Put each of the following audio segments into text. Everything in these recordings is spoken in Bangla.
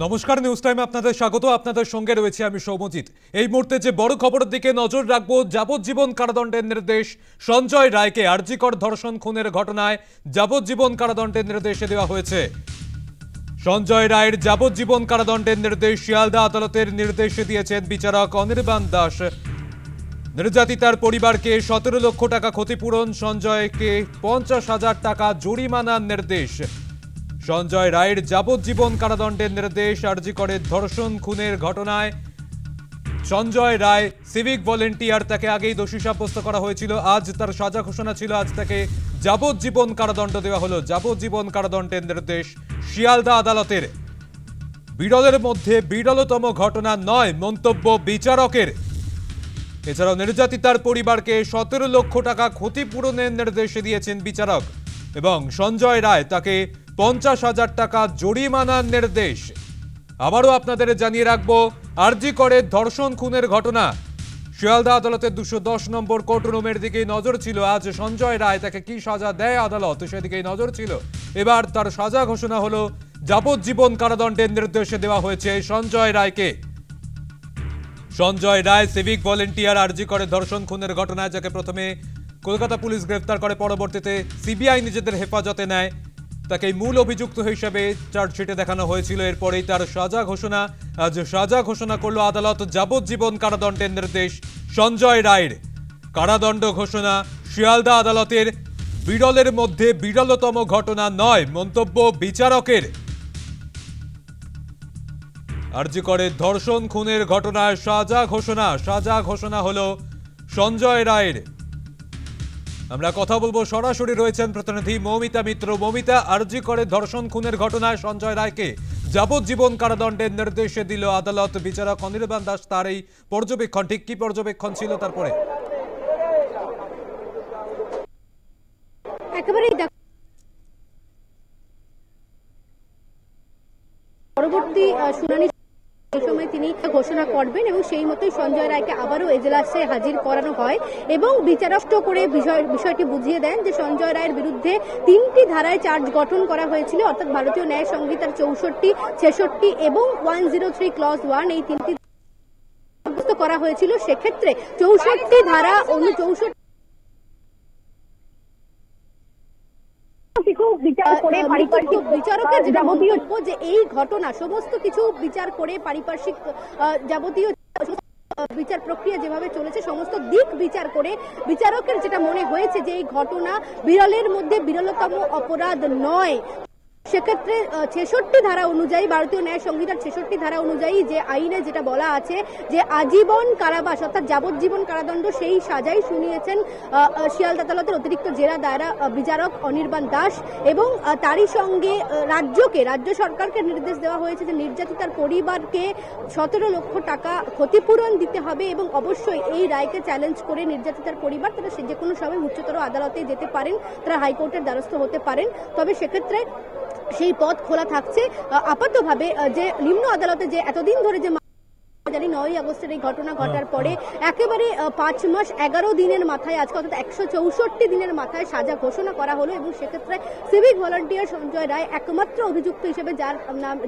নমস্কার, নিউজ টাইমে আপনাদের স্বাগত। আপনাদের সঙ্গে রয়েছে আমি সৌমজিৎ। এই মুহূর্তে যে বড় খবরের দিকে নজর রাখবো, যাবজ্জীবন কারাদণ্ডের নির্দেশ সঞ্জয় রায়কে। আরজিকর ধর্ষণ খুনের ঘটনায় যাবজ্জীবন কারাদণ্ডের নির্দেশ দেওয়া হয়েছে। সঞ্জয় রায়ের যাবজ্জীবন কারাদণ্ডের নির্দেশ শিয়ালদা আদালতের নির্দেশে দিয়েছেন বিচারক অনির্বাণ দাস। নির্যাতিতার পরিবারকে 17 লক্ষ টাকা ক্ষতিপূরণ, সঞ্জয়কে 50,000 টাকা জরিমানার নির্দেশ। সঞ্জয় রায়ের যাবজ্জীবন কারাদণ্ডের নির্দেশ আরজিকরের ধর্ষণ খুনের ঘটনায়। সঞ্জয় রায় সিভিক ভলেন্টিয়ার, তাকে আগেই দোষী সাব্যস্ত করা হয়েছিল। আজ তার সাজা ঘোষণা ছিল, আজ তাকে যাবজ্জীবন কারাদণ্ড দেওয়া হলো। যাবজ্জীবন কারাদণ্ডের নির্দেশ শিয়ালদা আদালতের। বিরলের মধ্যে বিরলতম ঘটনা নয় মন্তব্য বিচারকের। এছাড়াও নির্যাতিতার পরিবারকে 17 লক্ষ টাকা ক্ষতিপূরণের নির্দেশ দিয়েছেন বিচারক এবং সঞ্জয় রায় তাকে 50,000 টাকা জরিমানার নির্দেশ। আবারও আপনাদের জানিয়ে রাখবো, আরজিকরের ধর্ষণ খুনের ঘটনা শিয়ালদা আদালতের 210 নম্বর কোর্ট রুমের দিকে নজর ছিল। আজ সঞ্জয় রায়, তাকে কি সাজা দেয় আদালত সেদিকেই নজর ছিল। এবার তার সাজা ঘোষণা হলো, যাবজ্জীবন কারাদণ্ডের নির্দেশে দেওয়া হয়েছে সঞ্জয় রায়কে। সঞ্জয় রায় সিভিক ভলেন্টিয়ার, আরজিকরের ধর্ষণ খুনের ঘটনায় যাকে প্রথমে কলকাতা পুলিশ গ্রেফতার করে, পরবর্তীতে সিবিআই নিজেদের হেফাজতে নেয়, তাকে মূল অভিযুক্ত হিসেবে চার্জশিটে দেখানো হয়েছিল। এরপরেই তার সাজা ঘোষণা। আজ সাজা ঘোষণা করলো আদালত, যাবজ্জীবন কারাদণ্ডের নির্দেশ সঞ্জয় রায়ের। কারাদণ্ড ঘোষণা শিয়ালদা আদালতের। বিরলের মধ্যে বিরলতম ঘটনা নয় মন্তব্য বিচারকের। আরজিকরের ধর্ষণ খুনের ঘটনায় সাজা ঘোষণা হলো সঞ্জয় রায়ের। আমরা কথা বলবো, সরাসরি রয়েছেন প্রতিনিধি মৌমিতা মিত্র। মৌমিতা, আরজিকরের ধর্ষণ খুনের ঘটনায় সঞ্জয় রায়কে যাবজ্জীবন কারাদণ্ডের নির্দেশ দিল আদালত। বিচারক অনির্বাণ দাস, তার এই পর্যবেক্ষণ, ঠিক কি পর্যবেক্ষণ ছিল তারপরে? একেবারেই পরবর্তী শুনানি সময় তিনি ঘোষণা করবেন এবং সেই মতোই সঞ্জয় রায়কে আবারও এজলাসে হাজির করানো হয় এবং বিচারক করে বিষয়টি বুঝিয়ে দেন যে সঞ্জয় রায়ের বিরুদ্ধে 3টি ধারায় চার্জ গঠন করা হয়েছিল, অর্থাৎ ভারতীয় ন্যায় সংহিতার 64, 66 এবং 103 ক্লজ 1, এই 3টি করা হয়েছিল। সেক্ষেত্রে 64 ধারা 64 বিচারকের যেটা বক্তব্য যে এই ঘটনা সমস্ত কিছু বিচার করে পারিপার্শ্বিক যাবতীয় বিচার প্রক্রিয়া যেভাবে চলেছে সমস্ত দিক বিচার করে বিচারকের যেটা মনে হয়েছে যে এই ঘটনা বিরলের মধ্যে বিরলতম অপরাধ নয়। সেক্ষেত্রে 66 ধারা অনুযায়ী, ভারতীয় ন্যায় সংহিতার 66 ধারা অনুযায়ী যে আইনে যেটা বলা আছে যে আজীবন কারাবাস অর্থাৎ যাবজ্জীবন কারাদণ্ড, সেই সাজাই শুনিয়েছেন শিয়ালদা আদালতের অতিরিক্ত জেলা দায়রা বিচারক অনির্বাণ দাস। এবং তারই সঙ্গে রাজ্য সরকারকে নির্দেশ দেওয়া হয়েছে যে নির্যাতিতার পরিবারকে 17 লক্ষ টাকা ক্ষতিপূরণ দিতে হবে এবং অবশ্যই এই রায়কে চ্যালেঞ্জ করে নির্যাতিতার পরিবার তারা যে কোনো সময় উচ্চতর আদালতে যেতে পারেন, তারা হাইকোর্টের দ্বারস্থ হতে পারেন। তবে সেক্ষেত্রে সেই পথ খোলা থাকছে। আপাতভাবে যে নিম্ন আদালতে যে এতদিন ধরে যে 9ই আগস্টের এই ঘটনা ঘটার পরে একেবারে 5 মাস 11 দিনের মাথায় আজকে অর্থাৎ 164 দিনের মাথায় সাজা ঘোষণা করা হলো এবং সেক্ষেত্রে সিভিক ভলান্টিয়ার সঞ্জয় রায় একমাত্র অভিযুক্ত হিসেবে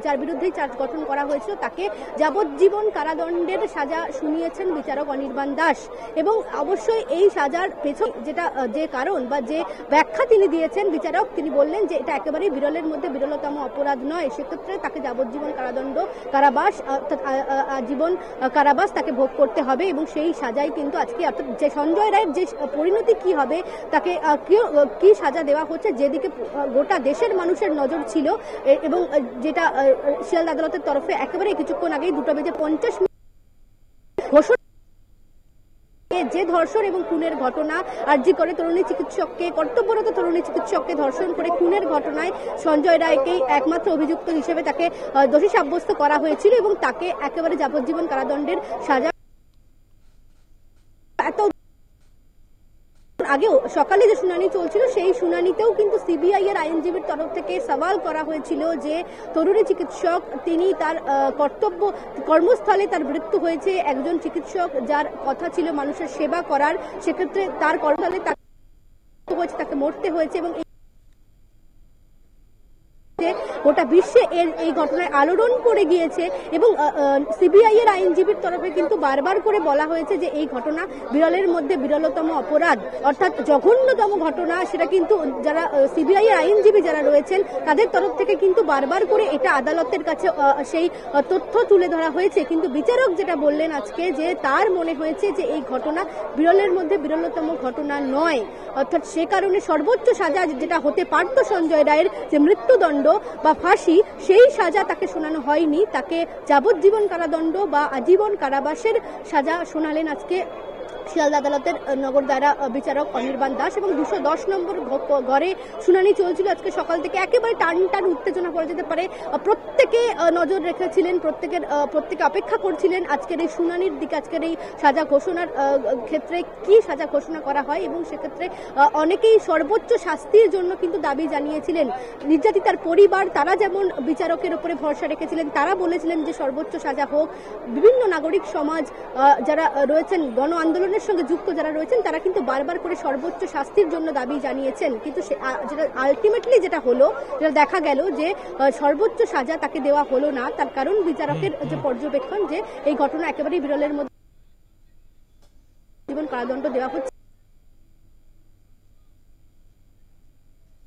যার বিরুদ্ধেই চার্জ গঠন করা হয়েছিল তাকে যাবজ্জীবন কারাদণ্ডের সাজা শুনিয়েছেন বিচারক অনির্বাণ দাস। এবং অবশ্যই এই সাজার পেছনে যেটা যে কারণ বা যে ব্যাখ্যা তিনি দিয়েছেন বিচারক, তিনি বললেন যে এটা একেবারেই বিরলের মধ্যে বিরলতম অপরাধ নয়। সেক্ষেত্রে তাকে যাবজ্জীবন কারাদণ্ড, কারাবাস অর্থাৎ জীবন কারাবাস তাকে ভোগ করতে হবে এবং সেই সাজাই কিন্তু আজকে অর্থাৎ যে সঞ্জয় রায়ের যে পরিণতি কি হবে, তাকে কি সাজা দেওয়া হচ্ছে, যেদিকে গোটা দেশের মানুষের নজর ছিল এবং যেটা শিয়ালদা আদালতের তরফে একেবারে কিছুক্ষণ আগেই 2:50 ঘোষণা যে ধর্ষণ এবং খুনের ঘটনা আরজিকরে তরুণী চিকিৎসককে, কর্তব্যরত তরুণী চিকিৎসককে ধর্ষণ করে খুনের ঘটনায় সঞ্জয় রায়কেই একমাত্র অভিযুক্ত হিসেবে তাকে দোষী সাব্যস্ত করা হয়েছিল এবং তাকে একেবারে যাবজ্জীবন কারাদণ্ডের সাজা। এত আগেও সকালে যে শুনানি চলছিল সেই শুনানিতেও কিন্তু সিবিআই এর আইনজীবীর তরফ থেকে সওয়াল করা হয়েছিল যে তরুণী চিকিৎসক তিনি তার কর্মস্থলে তার মৃত্যু হয়েছে, একজন চিকিৎসক যার কথা ছিল মানুষের সেবা করার, সেক্ষেত্রে তার কর্মস্থলে তাকে মরতে হয়েছে এবং গোটা বিশ্বে এই ঘটনায় আলোড়ন পড়ে গিয়েছে এবং সিবিআই এর আইনজীবীর তরফে কিন্তু বারবার করে বলা হয়েছে যে এই ঘটনা বিরলের মধ্যে বিরলতম অপরাধ, অর্থাৎ জঘন্যতম ঘটনা। সেটা কিন্তু যারা সিবিআই এর আইনজীবী যারা রয়েছেন তাদের তরফ থেকে কিন্তু বারবার করে এটা আদালতের কাছে সেই তথ্য তুলে ধরা হয়েছে। কিন্তু বিচারক যেটা বললেন আজকে যে তার মনে হয়েছে যে এই ঘটনা বিরলের মধ্যে বিরলতম ঘটনা নয়, অর্থাৎ সে কারণে সর্বোচ্চ সাজা যেটা হতে পারত সঞ্জয় রায়ের, যে মৃত্যুদণ্ড বা ফাঁসি, সেই সাজা তাকে শোনানো হয়নি। তাকে যাবজ্জীবন কারাদণ্ড বা আজীবন কারাবাসের সাজা শোনালেন আজকে শিয়ালদা আদালতের নগর দায়রা বিচারক অনির্বাণ দাস। এবং 210 নম্বর ঘরে শুনানি চলছিল আজকে সকাল থেকে। একেবারে টান টান উত্তেজনা বলা যেতে পারে। প্রত্যেকে নজর রেখেছিলেন, প্রত্যেকে অপেক্ষা করছিলেন আজকের এই শুনানির দিকে, আজকের এই সাজা ঘোষণার ক্ষেত্রে কি সাজা ঘোষণা করা হয়। এবং সেক্ষেত্রে অনেকেই সর্বোচ্চ শাস্তির জন্য কিন্তু দাবি জানিয়েছিলেন। নির্যাতিতার পরিবার তারা যেমন বিচারকের উপরে ভরসা রেখেছিলেন, তারা বলেছিলেন যে সর্বোচ্চ সাজা হোক। বিভিন্ন নাগরিক সমাজ যারা রয়েছেন, গণ আন্দোলনের সঙ্গে যুক্ত যারা রয়েছেন, তারা কিন্তু বারবার করে সর্বোচ্চ শাস্তির জন্য দাবি জানিয়েছেন। কিন্তু যেটা আলটিমেটলি যেটা হলো, যেটা দেখা গেল যে সর্বোচ্চ সাজা তাকে দেওয়া হলো না। তার কারণ বিচারকের যে পর্যবেক্ষণ যে এই ঘটনা একেবারেই বিরলের মধ্যে জীবন কারাদণ্ড দেওয়া হচ্ছে।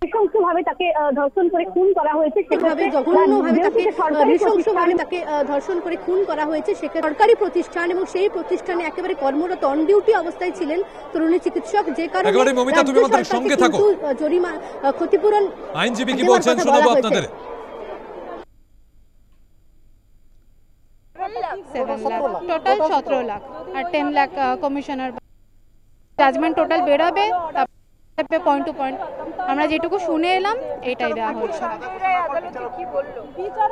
নৃশংসভাবে তাকে ধর্ষণ করে খুন করা হয়েছে, সেভাবে জঘন্যভাবে তাকে নৃশংসভাবে তাকে ধর্ষণ করে খুন করা হয়েছে। সেখানে সরকারি প্রতিষ্ঠান এবং সেই প্রতিষ্ঠানে একেবারে কর্মরত অন ডিউটি অবস্থায় ছিলেন তরুণী চিকিৎসক, যে কারণে জরিমানা ক্ষতিপূরণ আইনজীবী কি বলছেন শোনাবো আপনাদের। 7 লাখ টোটাল 17 লাখ আর 10 লাখ কমিশনার জাজমেন্ট টোটাল বেরোবে। পয়েন্ট টু পয়েন্ট আমরা যেটুকু শুনে এলাম এটাই দেওয়া হচ্ছে।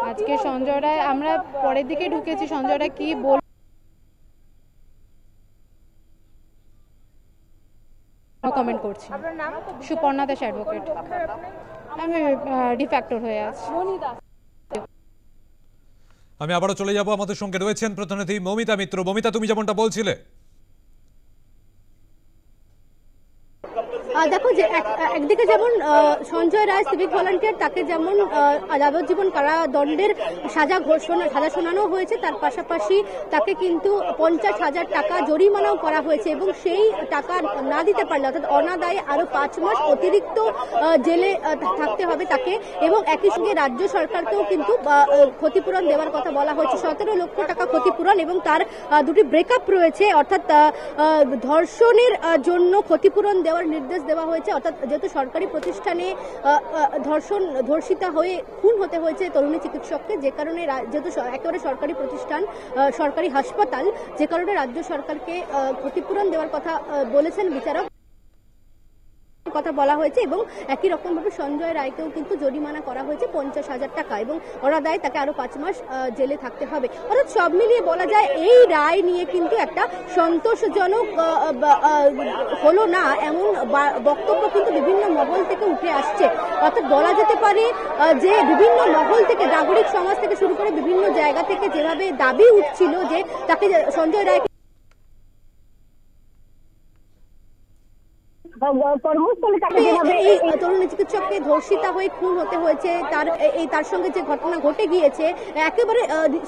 আজকে সঞ্জয় রায়, আমরা পরের দিকে ঢুকেছি, সঞ্জয় রায় কি বল কমেন্ট করছি। সুপর্ণা দাস অ্যাডভোকেট, আমি ডিফ্যাক্টর হয়ে আছি। আমি আবারও চলে যাব, আমাদের সঙ্গে রয়েছেন প্রতিনিধি মমিতা মিত্র। মমিতা, তুমি যেমনটা বলছিলে, দেখো যে একদিকে যেমন সঞ্জয় রায় সিভিক ভলান্টিয়ার, তাকে যেমন যাবজ্জীবন কারাদণ্ডের সাজা শোনানো হয়েছে, তার পাশাপাশি তাকে কিন্তু 50,000 টাকা জরিমানাও করা হয়েছে। এবং সেই টাকা না দিতে পারলে, অর্থাৎ অনাদায়ে আরো 5 মাস অতিরিক্ত জেলে থাকতে হবে তাকে। এবং একই সঙ্গে রাজ্য সরকারকেও কিন্তু ক্ষতিপূরণ দেওয়ার কথা বলা হয়েছে, 17 লক্ষ টাকা ক্ষতিপূরণ। এবং তার দুটি ব্রেকআপ রয়েছে, অর্থাৎ ধর্ষণের জন্য ক্ষতিপূরণ দেওয়ার নির্দেশ দেওয়া হয়েছে। অর্থাৎ যেহেতু সরকারি প্রতিষ্ঠানে ধর্ষিতা হয়ে খুন হতে হয়েছে তরুণী চিকিৎসককে, যে কারণে যেহেতু একেবারে সরকারি প্রতিষ্ঠান, সরকারি হাসপাতাল, যে কারণে রাজ্য সরকারকে ক্ষতিপূরণ দেওয়ার কথা বলেছেন বিচারক, কথা বলা হয়েছে। এবং একই রকম ভাবে সঞ্জয় রায়কেও কিন্তু জরিমানা করা হয়েছে 50,000 টাকা এবং অনাদায়ে তাকে আরো 5 মাস জেলে থাকতে হবে। অর্থাৎ সব মিলিয়ে বলা যায় এই রায় নিয়ে কিন্তু একটা সন্তোষজনক হলো না এমন বক্তব্য কিন্তু বিভিন্ন মহল থেকে উঠে আসছে। অর্থাৎ বলা যেতে পারে যে বিভিন্ন মহল থেকে, নাগরিক সমাজ থেকে শুরু করে বিভিন্ন জায়গা থেকে যেভাবে দাবি উঠছিল যে তাকে, সঞ্জয় রায় এই তরুণী চিকিৎসককে ধর্ষিতা হয়ে খুন হতে হয়েছে, তার সঙ্গে যে ঘটনা ঘটে গিয়েছে, একেবারে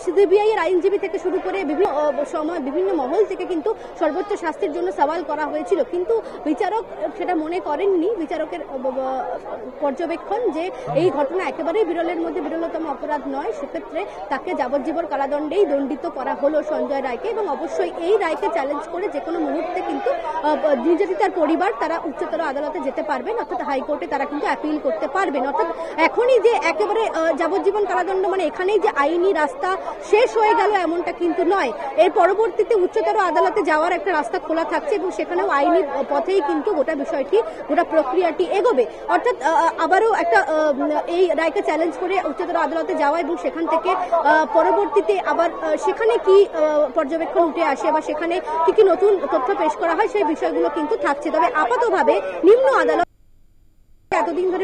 সিবিআই এর আইনজীবী থেকে শুরু করে বিভিন্ন সময় বিভিন্ন মহল থেকে কিন্তু সর্বোচ্চ শাস্তির জন্য সওয়াল করা হয়েছিল। কিন্তু বিচারক সেটা মনে করেননি। বিচারকের পর্যবেক্ষণ যে এই ঘটনা একেবারেই বিরলের মধ্যে বিরলতম অপরাধ নয়, সেক্ষেত্রে তাকে যাবজ্জীবন কারাদণ্ডেই দণ্ডিত করা হলো সঞ্জয় রায়কে। এবং অবশ্যই এই রায়কে চ্যালেঞ্জ করে যে কোনো মুহূর্তে কিন্তু নির্যাতিতার পরিবার তারা উচ্চতর আদালতে যেতে পারবেন, অর্থাৎ হাইকোর্টে তারা কিন্তু অ্যাপিল করতে পারবেন। অর্থাৎ এখনই যে একেবারে যাবজ্জীবন কারাদণ্ড মানে এখানেই যে আইনি রাস্তা শেষ হয়ে গেল এমনটা কিন্তু নয়। এর পরবর্তীতে উচ্চতর আদালতে যাওয়ার একটা রাস্তা খোলা থাকছে এবং সেখানেও আইনি পথেই কিন্তু গোটা বিষয়টি, গোটা প্রক্রিয়াটি এগোবে। অর্থাৎ আবারও একটা এই রায়কে চ্যালেঞ্জ করে উচ্চতর আদালতে যাওয়া এবং সেখান থেকে পরবর্তীতে আবার সেখানে কি পর্যবেক্ষণ উঠে আসে বা সেখানে কি কি নতুন তথ্য পেশ করা হয় সেই বিষয়গুলো কিন্তু থাকছে। তবে আপাতভাবে নিম্ন আদালত এতদিন ধরে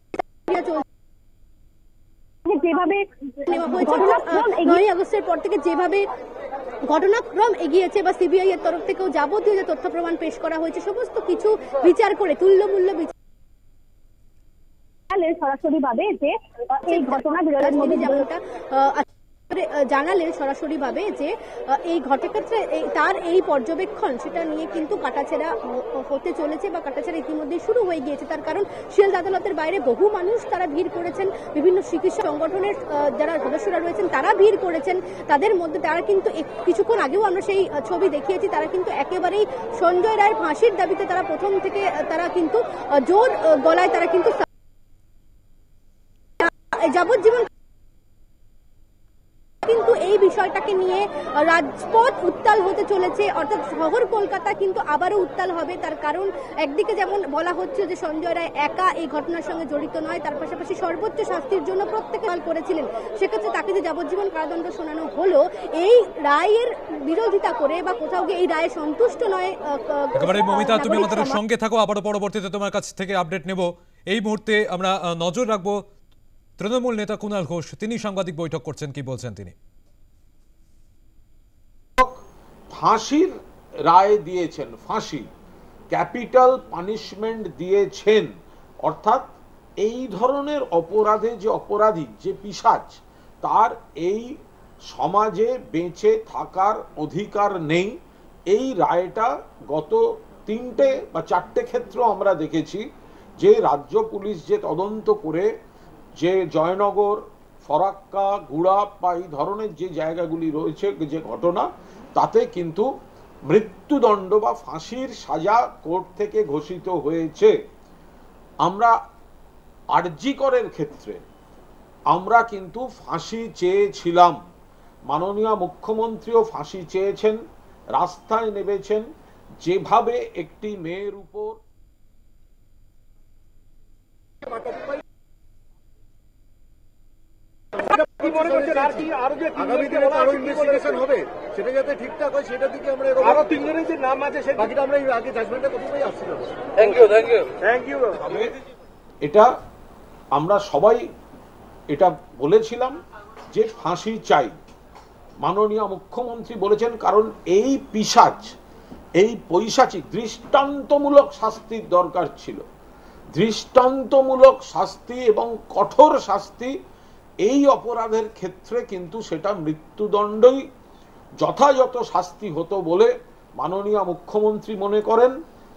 যেভাবে নেওয়া হয়েছে, 9 আগস্টের পর থেকে যেভাবে ঘটনাক্রম এগিয়েছে বা সিবিআই এর তরফ থেকেও যাবতীয় যে তথ্য প্রমাণ পেশ করা হয়েছে সমস্ত কিছু বিচার করে তুল্যমূল্য সরাসরি ভাবে যে এই ঘটনা বিরলের মধ্যে যেমনটা জানালেন সরাসরি ভাবে যে এই ঘটনাক্ষেত্রে তার এই পর্যবেক্ষণ সেটা নিয়ে কিন্তু কাটাছেড়া হতে চলেছে বা কাটাছেড়া ইতিমধ্যে শুরু হয়ে গিয়েছে। তার কারণ শিয়ালদা আদালতের বাইরে বহু মানুষ তারা ভিড় করেছেন, বিভিন্ন চিকিৎসা সংগঠনের যারা সদস্যরা রয়েছেন তারা ভিড় করেছেন। তাদের মধ্যে তারা কিন্তু কিছুক্ষণ আগেও আমরা সেই ছবি দেখিয়েছি, তারা কিন্তু একেবারেই সঞ্জয় রায়ের ফাঁসির দাবিতে তারা প্রথম থেকে তারা কিন্তু জোর গলায় তারা কিন্তু যাবজ্জীবন কিন্তু এই বিষয়টাকে নিয়ে রাজপথ উত্তাল হতে চলেছে, অর্থাৎ শহর কলকাতা কিন্তু আবারও উত্তাল হবে। তার কারণ একদিকে যেমন বলা হচ্ছে যে সঞ্জয় রায় একা এই ঘটনার সঙ্গে জড়িত নয়, তার পাশাপাশি সর্বোচ্চ শাস্তির জন্য প্রত্যেকে করেছিলেন, সেক্ষেত্রে তাকে যে যাবজ্জীবন কারাদণ্ড শোনানো হলো এই রায়ের বিরোধিতা করে বা কোথাও গিয়ে এই রায়ে সন্তুষ্ট নয়। একেবারে মমিতা, তুমি আমাদের সঙ্গে থাকো, আবারও পরবর্তীতে তোমার কাছ থেকে আপডেট নেব। এই মুহূর্তে আমরা নজর রাখবো তৃণমূল নেতা কুণাল ঘোষ, তিনি সাংবাদিক বৈঠক করছেন, কি বলছেন তিনি? ফাঁসির রায় দিয়েছেন, ফাঁসি ক্যাপিটাল পানিশমেন্ট দিয়েছেন, অর্থাৎ এই ধরনের অপরাধে যে অপরাধী, যে পিশাচ, তার এই সমাজে বেঁচে থাকার অধিকার নেই। এই রায়টা গত 3টে বা 4টে ক্ষেত্র আমরা দেখেছি যে রাজ্য পুলিশ যে তদন্ত করে যে জয়নগর, ফরাক্কা, গুড়াপ বা এই ধরনের যে জায়গাগুলি রয়েছে, যে ঘটনা, তাতে কিন্তু মৃত্যুদণ্ড বা ফাঁসির সাজা কোর্ট থেকে ঘোষিত হয়েছে। আমরা আরজি করের ক্ষেত্রে আমরা কিন্তু ফাঁসি চেয়েছিলাম, মাননীয় মুখ্যমন্ত্রীও ফাঁসি চেয়েছেন, রাস্তায় নেমেছেন। যেভাবে একটি মেয়ের উপর এটা আমরা সবাই এটা বলেছিলাম যে ফাঁসি চাই। মাননীয় মুখ্যমন্ত্রী বলেছেন, কারণ এই পিশাচ, এই পৈশাচিক দৃষ্টান্তমূলক শাস্তির দরকার ছিল, দৃষ্টান্তমূলক শাস্তি এবং কঠোর শাস্তি। এই অপরাধের ক্ষেত্রে কিন্তু সেটা মৃত্যুদণ্ডই যথাযথ শাস্তি হতো বলে মাননীয় মুখ্যমন্ত্রী মনে করেন,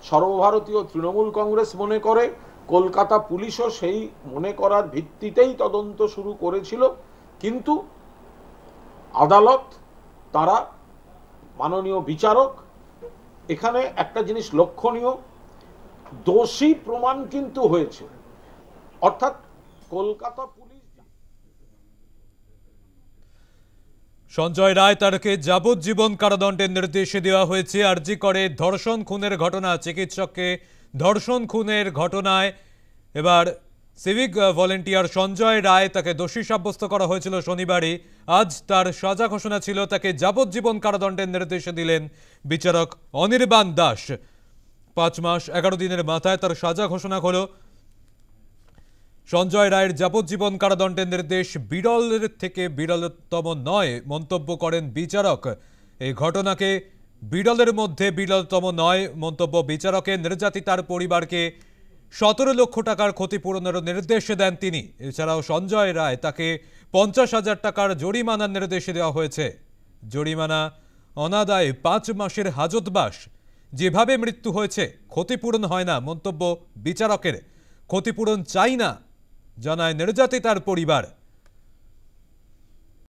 সর্বভারতীয় তৃণমূল কংগ্রেস মনে করে, কলকাতা পুলিশও সেই মনে করার ভিত্তিতেই তদন্ত শুরু করেছিল। কিন্তু আদালত, তারা মাননীয় বিচারক, এখানে একটা জিনিস লক্ষণীয়, দোষী প্রমাণ কিন্তু হয়েছে, অর্থাৎ কলকাতা পুলিশ। সঞ্জয় রায় তারকে যাবজ্জীবন কারাদণ্ডের নির্দেশ দেওয়া হয়েছে। আরজি করে ধর্ষণ খুনের ঘটনা, চিকিৎসককে ধর্ষণ খুনের ঘটনায় এবার সিভিক ভলেন্টিয়ার সঞ্জয় রায়, তাকে দোষী সাব্যস্ত করা হয়েছিল শনিবারই। আজ তার সাজা ঘোষণা ছিল, তাকে যাবজ্জীবন কারাদণ্ডের নির্দেশ দিলেন বিচারক অনির্বাণ দাস। 5 মাস 11 দিনের মাথায় তার সাজা ঘোষণা হলো। সঞ্জয় রায়ের যাবজ্জীবন কারাদণ্ডের নির্দেশ বিরলের থেকে বিরলতম নয় মন্তব্য করেন বিচারক। এই ঘটনাকে বিরলের মধ্যে বিরলতম নয় মন্তব্য বিচারকের। নির্যাতিতার পরিবারকে 17 লক্ষ টাকার ক্ষতিপূরণের নির্দেশ দেন তিনি। এছাড়াও সঞ্জয় রায়, তাকে 50,000 টাকার জরিমানার নির্দেশ দেওয়া হয়েছে। জরিমানা অনাদায়ে 5 মাসের হাজতবাস। যেভাবে মৃত্যু হয়েছে ক্ষতিপূরণ হয় না মন্তব্য বিচারকের। ক্ষতিপূরণ চাই না জানায় নির্যাতিতার পরিবার।